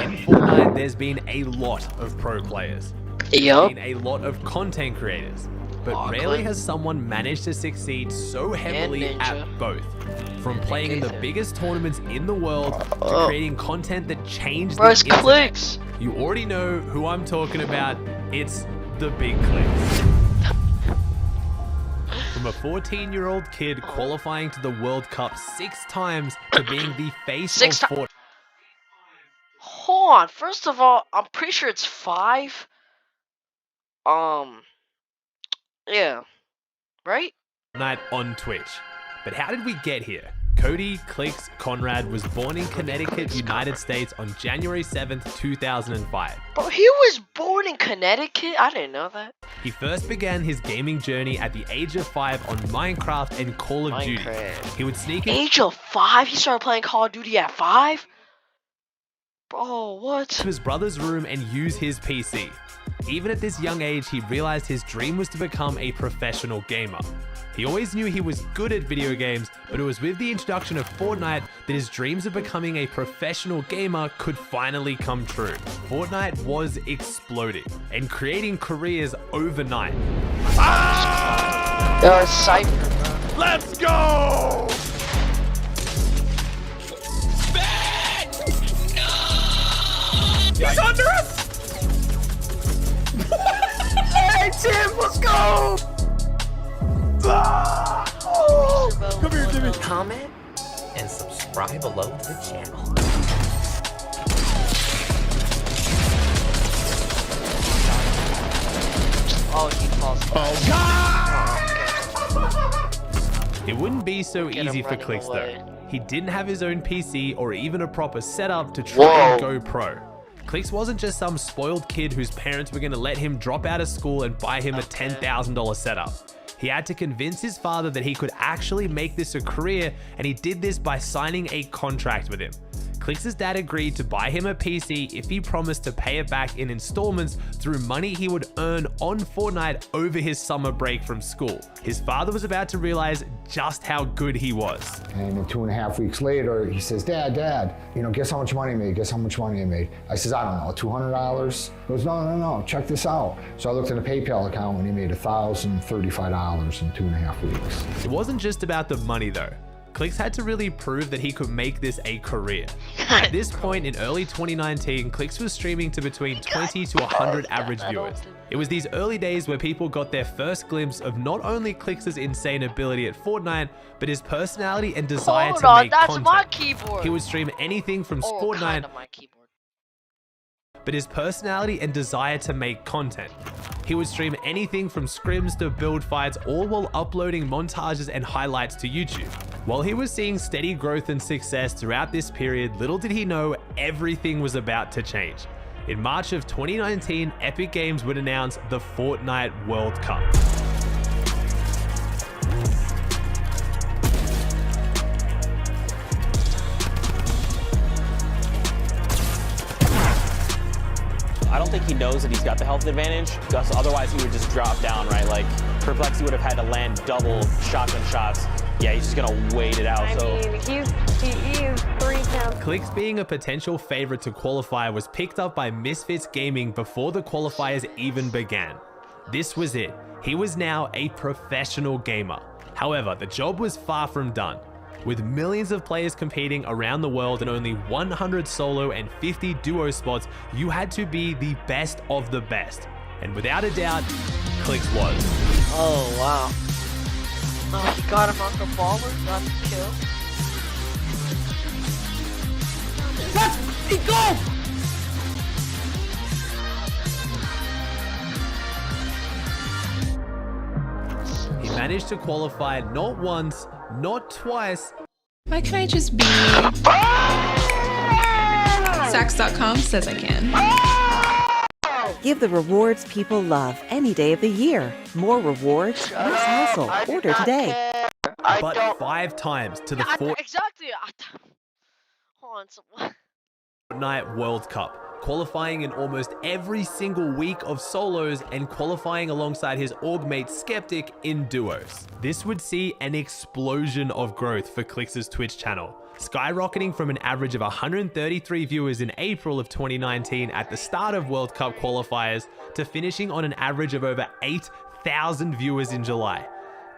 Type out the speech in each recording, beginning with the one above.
In Fortnite, there's been a lot of pro players. There's been a lot of content creators. But rarely has someone managed to succeed so heavily at both. From playing in the biggest tournaments in the world to creating content that changed the internet. Clix? You already know who I'm talking about. It's the big Clix. From a 14-year-old kid qualifying to the World Cup 6 times to being the face of Fortnite. Hold on. First of all, I'm pretty sure it's 5. Yeah. Right? Night on Twitch. But how did we get here? Cody Clix Conrad was born in Connecticut, United States on January 7th, 2005. Bro, he was born in Connecticut? I didn't know that. He first began his gaming journey at the age of 5 on Minecraft and Call of Duty. He would sneak in. Age of 5? He started playing Call of Duty at 5? Bro, what? To his brother's room and use his PC. Even at this young age, he realized his dream was to become a professional gamer. He always knew he was good at video games, but it was with the introduction of Fortnite that his dreams of becoming a professional gamer could finally come true. Fortnite was exploding and creating careers overnight. Ah! There was Cypher, bro. Let's go! No! He's under us! Hey, Tim, let's go! Oh! Come here, Jimmy. Comment and subscribe below to the channel. Oh, he falls. Oh, God! It wouldn't be so easy for Clix though. He didn't have his own PC or even a proper setup to try and go pro. Clix wasn't just some spoiled kid whose parents were going to let him drop out of school and buy him a $10,000 setup. He had to convince his father that he could actually make this a career, and he did this by signing a contract with him. Clix's dad agreed to buy him a PC if he promised to pay it back in installments through money he would earn on Fortnite over his summer break from school. His father was about to realize just how good he was. And then 2.5 weeks later, he says, Dad, you know, guess how much money I made? Guess how much money I made? I says, I don't know, $200? He goes, no, check this out. So I looked at a PayPal account and he made $1,035 in 2.5 weeks. It wasn't just about the money though. Clix had to really prove that he could make this a career. At this point in early 2019, Clix was streaming to between 20 to 100 average viewers. It was these early days where people got their first glimpse of not only Clix's insane ability at Fortnite, but his personality and desire to make content. My keyboard. He would stream anything from Fortnite, but his personality and desire to make content. He would stream anything from scrims to build fights, all while uploading montages and highlights to YouTube. While he was seeing steady growth and success throughout this period, little did he know everything was about to change. In March of 2019, Epic Games would announce the Fortnite World Cup. I don't think he knows that he's got the health advantage, because otherwise he would just drop down, right? Like, Perplexity would have had to land double shotgun shots. Yeah, he's just gonna wait it out. I mean, he is 3 pounds. Clix being a potential favorite to qualify was picked up by Misfits Gaming before the qualifiers even began. This was it. He was now a professional gamer. However, the job was far from done. With millions of players competing around the world and only 100 solo and 50 duo spots, you had to be the best of the best. And without a doubt, Clix was. Oh, wow. Oh, he got him on the baller, got the kill. Let's go! He managed to qualify not once, not twice. Why can't I just be... Sax.com says I can. Give the rewards people love any day of the year. More rewards, less hassle. Order today. But 5 times to the Exactly. Hold on. Fortnite World Cup, qualifying in almost every single week of solos and qualifying alongside his org mate Skeptic in duos. This would see an explosion of growth for Clix's Twitch channel. skyrocketing from an average of 133 viewers in April of 2019 at the start of World Cup qualifiers to finishing on an average of over 8,000 viewers in July.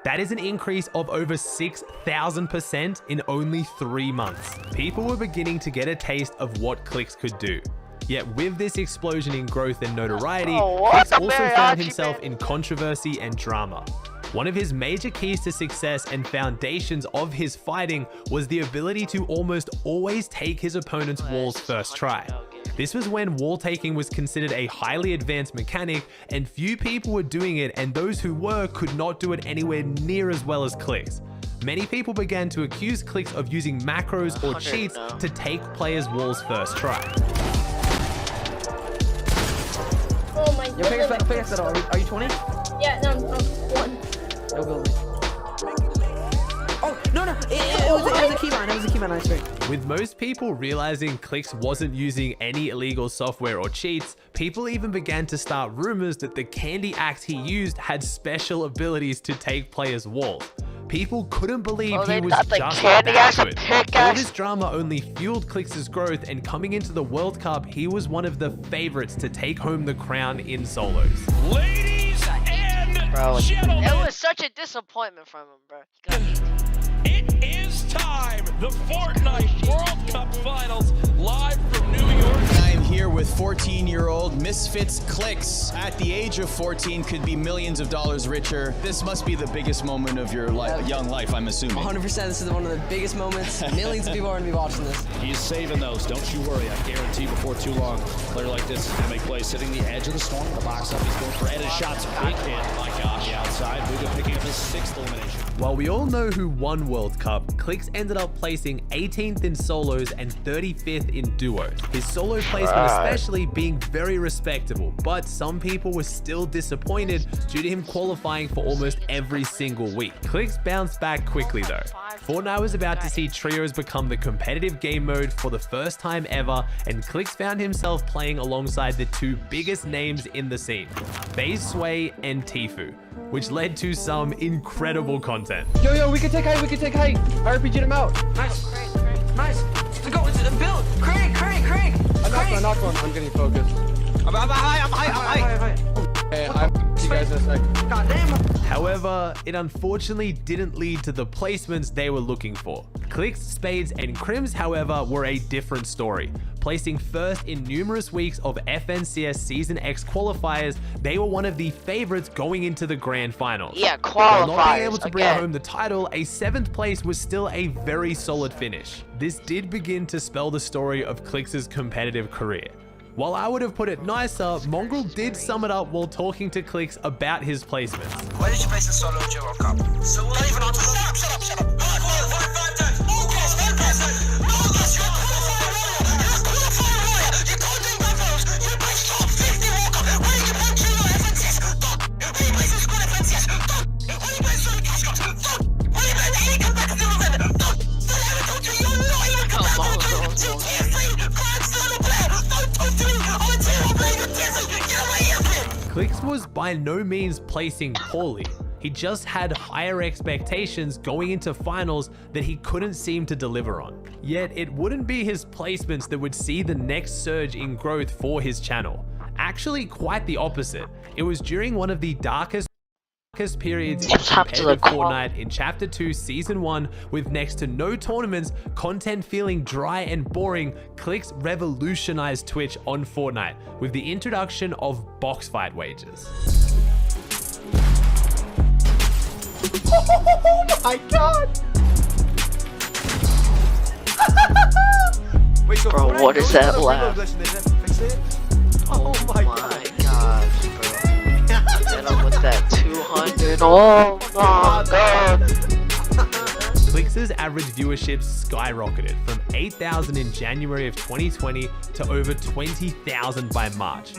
That is an increase of over 6,000% in only 3 months. People were beginning to get a taste of what Clix could do. Yet with this explosion in growth and notoriety, Clix also found himself in controversy and drama. One of his major keys to success and foundations of his fighting was the ability to almost always take his opponent's walls first try. This was when wall taking was considered a highly advanced mechanic and few people were doing it, and those who were could not do it anywhere near as well as Clix. Many people began to accuse Clix of using macros or cheats to take players' walls first try. Oh my god. Pick us are you 20? Yeah, no, I'm 1. No building. Oh, no, it was a keyline. It was a keyline, I swear. With most people realizing Clix wasn't using any illegal software or cheats, people even began to start rumors that the candy axe he used had special abilities to take players' walls. People couldn't believe he was just that good. All this drama only fueled Clix's growth, and coming into the World Cup, he was one of the favorites to take home the crown in solos. Ladies and gentlemen, it was such a disappointment from him, bro. He got beat. it is time. The Fortnite World Cup Finals live from New York. I am here with 14-year-old Misfits Clix. At the age of 14, could be millions of dollars richer. This must be the biggest moment of your young life, I'm assuming. 100%, this is one of the biggest moments. Millions of people are going to be watching this. He's saving those, don't you worry. I guarantee before too long, a player like this is going to make plays, sitting the edge of the storm, the box up. He's going for headed shots. Big hit. My gosh. The outside, Luka picking up his 6th elimination. While we all know who won World Cup, Clix ended up placing 18th in solos and 35th in duos. His solo placement especially being very respectable, but some people were still disappointed due to him qualifying for almost every single week. Clix bounced back quickly though. Fortnite was about to see trios become the competitive game mode for the first time ever, and Clix found himself playing alongside the 2 biggest names in the scene, FaZe Sway and Tfue, which led to some incredible content. Yo, we can take height, I RPG'd him out. Nice. Let's go, build! Craig! I knocked one. I'm getting focused. I'm high! Hey, I'll see you guys in a sec. God damn! However, it unfortunately didn't lead to the placements they were looking for. Clix, Spades, and Crims, however, were a different story. Placing first in numerous weeks of FNCS Season X qualifiers, they were one of the favorites going into the grand finals. Yeah, While not being able to bring home the title, a 7th place was still a very solid finish. This did begin to spell the story of Clix's competitive career. While I would have put it nicer, Mongrel did sum it up while talking to Clix about his placements. Why did you place the solo World Cup? So we're not even on to Shut up! Clix was by no means placing poorly. He just had higher expectations going into finals that he couldn't seem to deliver on. Yet it wouldn't be his placements that would see the next surge in growth for his channel. Actually, quite the opposite. It was during one of the darkest periods in competitive Fortnite in Chapter 2 Season 1, with next to no tournaments, content feeling dry and boring. Clix revolutionized Twitch on Fortnite with the introduction of box fight wagers. Oh my god! Wait, bro, what is that laugh? Oh my gosh, bro. Get him with that 200. Oh my god. Clix's average viewership skyrocketed from 8,000 in January of 2020 to over 20,000 by March.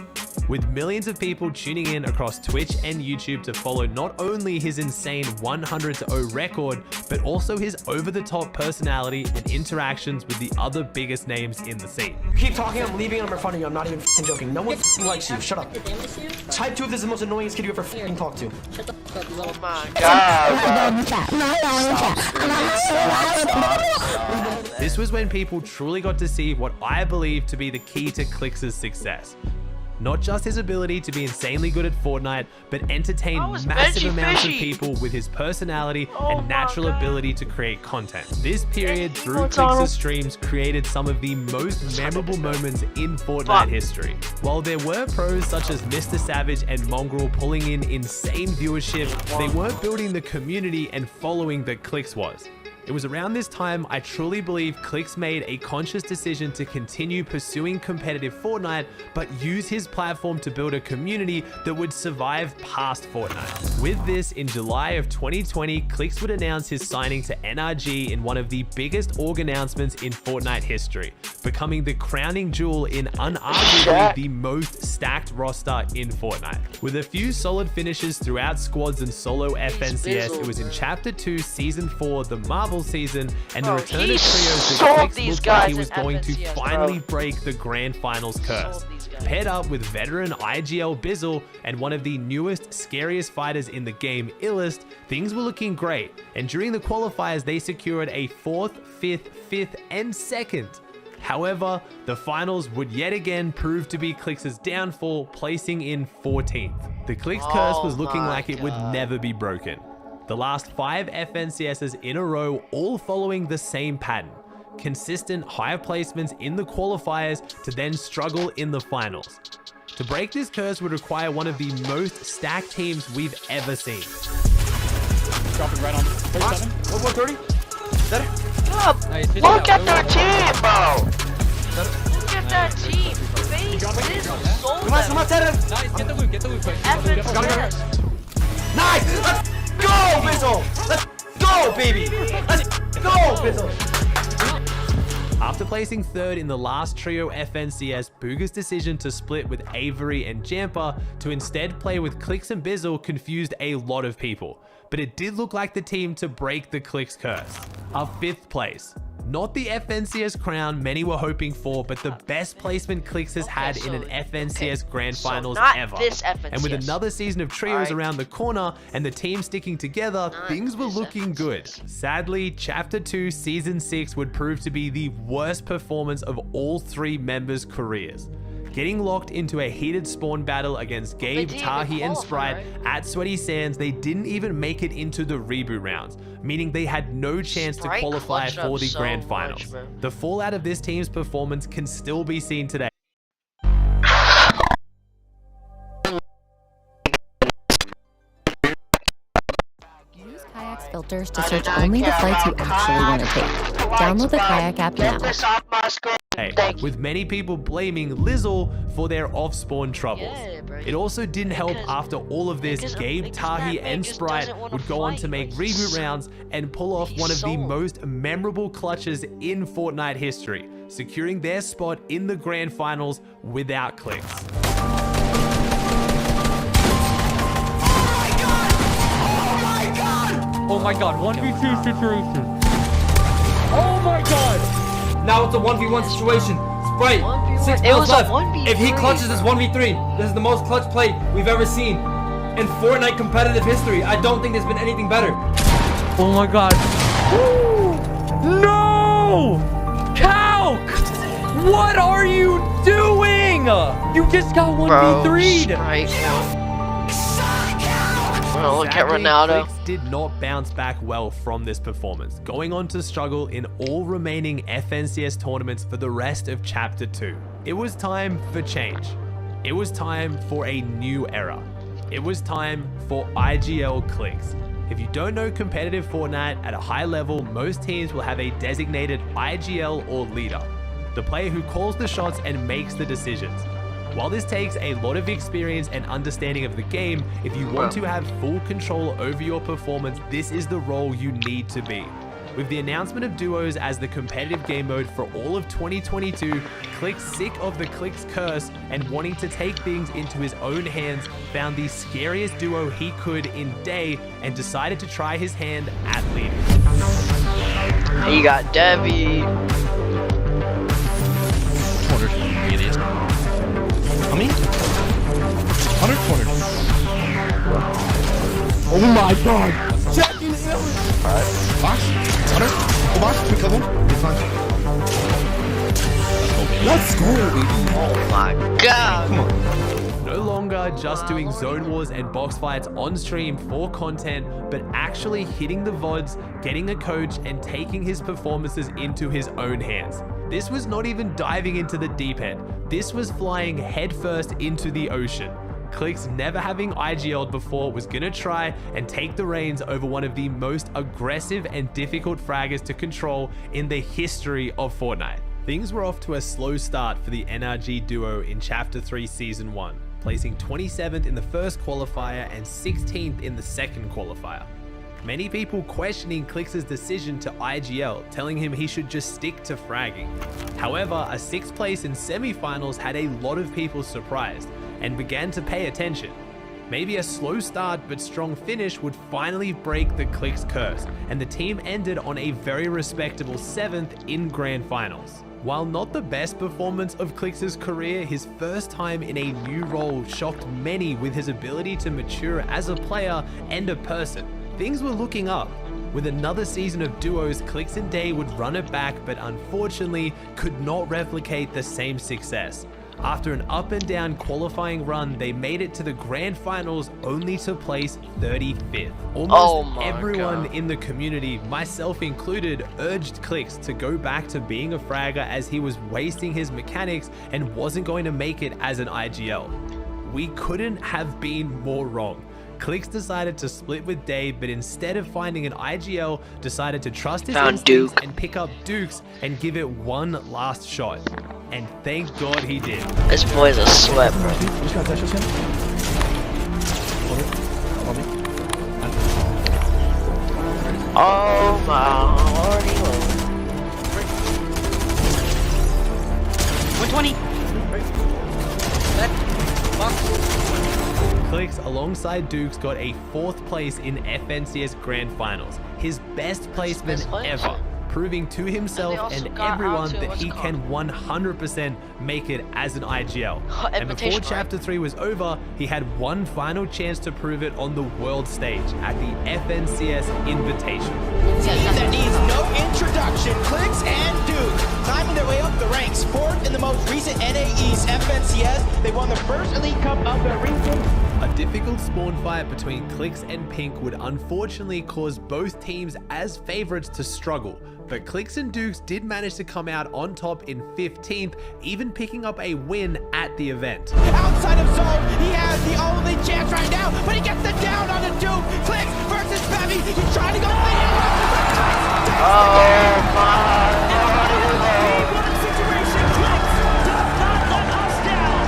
with millions of people tuning in across Twitch and YouTube to follow not only his insane 100-0 record, but also his over-the-top personality and interactions with the other biggest names in the scene. You keep talking, I'm leaving him in front of you. I'm not even joking. No one likes you. Shut up. Type 2 if this is the most annoyingest kid you ever talked to. Oh my god. This was when people truly got to see what I believe to be the key to Clix's success. Not just his ability to be insanely good at Fortnite, but entertain massive amounts of people with his personality and natural ability to create content. This period through Clix's streams created some of the most memorable moments in Fortnite history. While there were pros such as Mr. Savage and Mongrel pulling in insane viewership, they weren't building the community and following that Clix was. It was around this time I truly believe Clix made a conscious decision to continue pursuing competitive Fortnite, but use his platform to build a community that would survive past Fortnite. With this, in July of 2020, Clix would announce his signing to NRG in one of the biggest org announcements in Fortnite history, becoming the crowning jewel in unarguably the most stacked roster in Fortnite. With a few solid finishes throughout squads and solo FNCS, it was in Chapter 2, Season 4, the Marvel season, and the return of trios that Clix looked like he was going to finally break the grand finals curse. Paired up with veteran IGL Bizzle and one of the newest, scariest fighters in the game, Illest, things were looking great, and during the qualifiers they secured a 4th, 5th, and 2nd. However, the finals would yet again prove to be Clix's downfall, placing in 14th. The Clix curse was looking like it would never be broken. The last 5 FNCSs in a row, all following the same pattern. Consistent high placements in the qualifiers to then struggle in the finals. To break this curse would require one of the most stacked teams we've ever seen. Dropping right on 37. 130? That Look at their team, bro! Look at that team! Face this soul. Come on, Terra! Nice, get the loot quick. Nice! Let's go, Bizzle! Let's go, baby! Let's go, Bizzle! After placing 3rd in the last trio FNCS, Booga's decision to split with Avery and Jampa to instead play with Clix and Bizzle confused a lot of people, but it did look like the team to break the Clix curse. Our 5th place. Not the FNCS crown many were hoping for, but the best placement Clix has had in an FNCS Grand Finals ever. And with another season of trios around the corner and the team sticking together, things were looking good. Sadly, Chapter 2 Season 6 would prove to be the worst performance of all 3 members' careers. Getting locked into a heated spawn battle against Gabe, Tahi, and Sprite at Sweaty Sands, they didn't even make it into the reboot rounds, meaning they had no chance to qualify for the grand finals. The fallout of this team's performance can still be seen today. Use Kayak's filters to search only the flights you actually want to take. Download the Kayak app now. With many people blaming Lizzle for their off-spawn troubles. It also didn't help after all of this, Gabe, Tahi, and Sprite would go on to make reboot rounds and pull off one of the most memorable clutches in Fortnite history, securing their spot in the grand finals without Clix. Oh my god, 1v2 situation. Oh my god! Now it's a 1v1 situation. Sprite, 6 kills left. If he clutches this 1v3, this is the most clutch play we've ever seen in Fortnite competitive history. I don't think there's been anything better. Oh my god. No! Calc! What are you doing? You just got 1v3'd. Bro, look at Ronaldo. Clix did not bounce back well from this performance, going on to struggle in all remaining FNCS tournaments for the rest of Chapter 2. It was time for change. It was time for a new era. It was time for IGL Clix. If you don't know competitive Fortnite at a high level, most teams will have a designated IGL or leader, the player who calls the shots and makes the decisions. While this takes a lot of experience and understanding of the game, if you want to have full control over your performance, this is the role you need to be. With the announcement of duos as the competitive game mode for all of 2022, Clix, sick of the Clix curse and wanting to take things into his own hands, found the scariest duo he could in Day and decided to try his hand at leading. He got Debbie. 200. Idiot. How many? 100? 200. Oh my god! Box? 100? Full box? Quick level? Let's go, baby! Oh my god! Come on. No longer just doing zone wars and box fights on stream for content, but actually hitting the VODs, getting a coach, and taking his performances into his own hands. This was not even diving into the deep end. This was flying headfirst into the ocean. Clix, never having IGL'd before, was gonna try and take the reins over one of the most aggressive and difficult fraggers to control in the history of Fortnite. Things were off to a slow start for the NRG duo in Chapter 3 Season 1, placing 27th in the first qualifier and 16th in the second qualifier. Many people questioning Clix's decision to IGL, telling him he should just stick to fragging. However, a 6th place in semi-finals had a lot of people surprised and began to pay attention. Maybe a slow start but strong finish would finally break the Clix curse, and the team ended on a very respectable 7th in Grand Finals. While not the best performance of Clix's career, his first time in a new role shocked many with his ability to mature as a player and a person. Things were looking up. With another season of duos, Clix and Day would run it back, but unfortunately could not replicate the same success. After an up and down qualifying run, they made it to the grand finals only to place 35th. Almost everyone in the community, myself included, urged Clix to go back to being a fragger as he was wasting his mechanics and wasn't going to make it as an IGL. We couldn't have been more wrong. Clix decided to split with Dave, but instead of finding an IGL, decided to trust his instincts and pick up Dukes and give it one last shot. And thank God he did. This boy's a sweat, bro. Oh my lordy lord. 120. Clix, alongside Dukes, got a 4th place in FNCS Grand Finals, his best placement ever, proving to himself and everyone that he can 100% make it as an IGL. And before Chapter 3 was over, he had one final chance to prove it on the world stage at the FNCS Invitation. Team that needs no introduction, Clix and Duke, climbing their way up the ranks, 4th in the most recent NAE's FNCS. They won the first Elite Cup of their region. A difficult spawn fight between Clix and Pink would unfortunately cause both teams as favorites to struggle, but Clix and Dukes did manage to come out on top in 15th, even picking up a win at the event. Outside of zone, he has the only chance right now, but he gets the down on the Duke. Clix versus Bevy, he's trying to go for the Oh my situation, Clix does not let us down.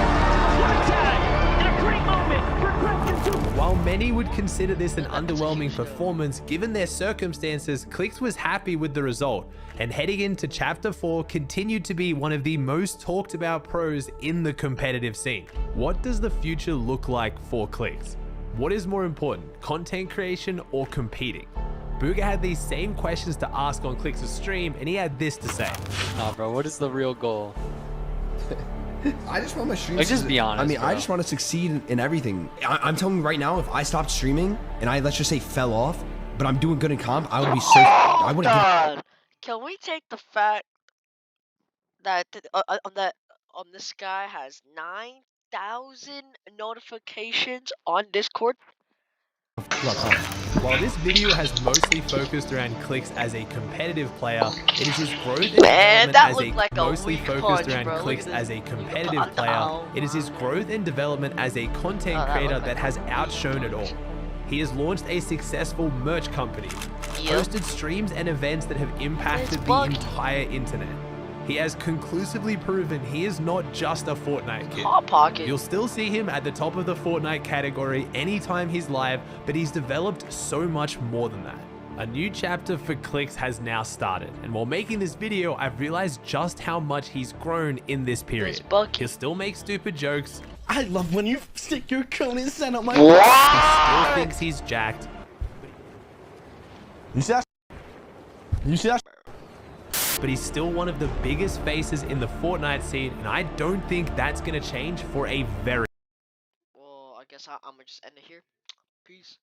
What a tag, and a great moment for Clix and Duke. While many would consider this an underwhelming performance, given their circumstances, Clix was happy with the result, and heading into Chapter 4 continued to be one of the most talked about pros in the competitive scene. What does the future look like for Clix? What is more important, content creation or competing? Booga had these same questions to ask on Clix's stream, and he had this to say. Nah, bro, what is the real goal? I just want my streams. Like, just be honest. I mean, bro. I just want to succeed in everything. I'm telling you right now, if I stopped streaming and I, let's just say, fell off, but I'm doing good in comp, I would be so. I wouldn't. God. Can we take the fact that this guy has 9,000 notifications on Discord? While this video has mostly focused around Clix as a competitive player, it is his growth and development as a mostly focused around Clix as a competitive player. It is his growth and development as a content creator that has outshone it all. He has launched a successful merch company, hosted streams and events that have impacted the entire internet. He has conclusively proven he is not just a Fortnite kid. You'll still see him at the top of the Fortnite category anytime he's live, but he's developed so much more than that. A new chapter for Clix has now started, and while making this video, I've realized just how much he's grown in this period. He'll still make stupid jokes. I love when you stick your cone inside of my. He still thinks he's jacked. You see that? You see that? But he's still one of the biggest faces in the Fortnite scene, and I don't think that's gonna change for a very. Well, I guess I'm gonna just end it here. Peace.